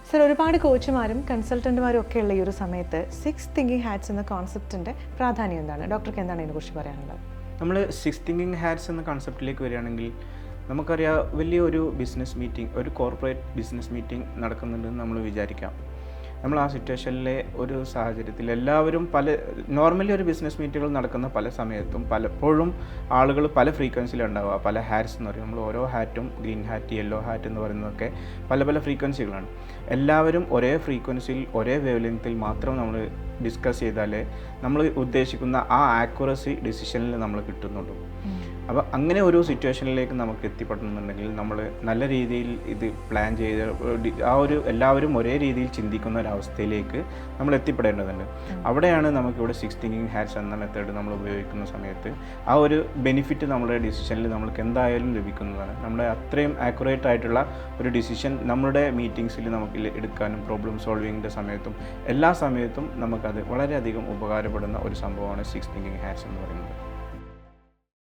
Sir, ഒരുപാട് കോച്ചുമാരും കൺസൾട്ടന്റുമാരും ഒക്കെ ഉള്ള ഈ ഒരു സമയത്ത് 6 തിങ്കിങ് ഹാറ്റ്സ് എന്ന കോൺസെപ്റ്റിന്റെ പ്രാധാന്യം എന്താണ്? ഡോക്ടർക്ക് എന്താണ് ഇതിനെക്കുറിച്ച് പറയാനുള്ളത്? നമ്മൾ 6 തിങ്കിങ് ഹാറ്റ്സ് എന്ന കൺസെപ്റ്റിലേക്ക് വരികയാണെങ്കിൽ നമുക്കറിയാം, വലിയൊരു ബിസിനസ് മീറ്റിംഗ്, ഒരു കോർപ്പറേറ്റ് ബിസിനസ് മീറ്റിംഗ് നടക്കുന്നുണ്ടെന്ന് നമ്മൾ വിചാരിക്കാം. നമ്മൾ ആ സിറ്റുവേഷനിലെ ഒരു സാഹചര്യത്തിൽ എല്ലാവരും നോർമലി ഒരു ബിസിനസ് മീറ്റുകൾ നടക്കുന്ന പല സമയത്തും പലപ്പോഴും ആളുകൾ പല ഫ്രീക്വൻസിയിലുണ്ടാവുക, പല ഹാറ്റ്സ് എന്ന് പറയും. നമ്മൾ ഓരോ ഹാറ്റും ഗ്രീൻ ഹാറ്റ്, യെല്ലോ ഹാറ്റ് എന്ന് പറയുന്നതൊക്കെ പല ഫ്രീക്വൻസികളാണ്. എല്ലാവരും ഒരേ ഫ്രീക്വൻസിയിൽ ഒരേ വേവ് ലെങ്ത്തിൽ മാത്രം നമ്മൾ ഡിസ്കസ് ചെയ്താലേ നമ്മൾ ഉദ്ദേശിക്കുന്ന ആ ആക്യുറസി ഡിസിഷനിൽ നമ്മൾ കിട്ടുന്നുള്ളൂ. അപ്പോൾ അങ്ങനെ ഒരു സിറ്റുവേഷനിലേക്ക് നമുക്ക് എത്തിപ്പെടണമെന്നുണ്ടെങ്കിൽ നമ്മൾ നല്ല രീതിയിൽ ഇത് പ്ലാൻ ചെയ്ത് എല്ലാവരും ഒരേ രീതിയിൽ ചിന്തിക്കുന്ന ഒരവസ്ഥയിലേക്ക് നമ്മൾ എത്തിപ്പെടേണ്ടതുണ്ട്. അവിടെയാണ് നമുക്കിവിടെ 6 തിങ്കിങ് ഹാറ്റ്സ് എന്ന മെത്തേഡ് നമ്മൾ ഉപയോഗിക്കുന്ന സമയത്ത് ആ ഒരു ബെനിഫിറ്റ് നമ്മുടെ ഡിസിഷനിൽ നമ്മൾക്ക് എന്തായാലും ലഭിക്കുന്നതാണ്. നമ്മുടെ അത്രയും ആക്യുറേറ്റ് ആയിട്ടുള്ള ഒരു ഡിസിഷൻ നമ്മുടെ മീറ്റിംഗ്സിൽ നമുക്ക് എടുക്കാനും പ്രോബ്ലം സോൾവിങ്ങിൻ്റെ സമയത്തും എല്ലാ സമയത്തും നമുക്കത് വളരെയധികം ഉപകാരപ്പെടുന്ന ഒരു സംഭവമാണ് 6 തിങ്കിങ് ഹാറ്റ്സ് എന്ന് പറയുന്നത്.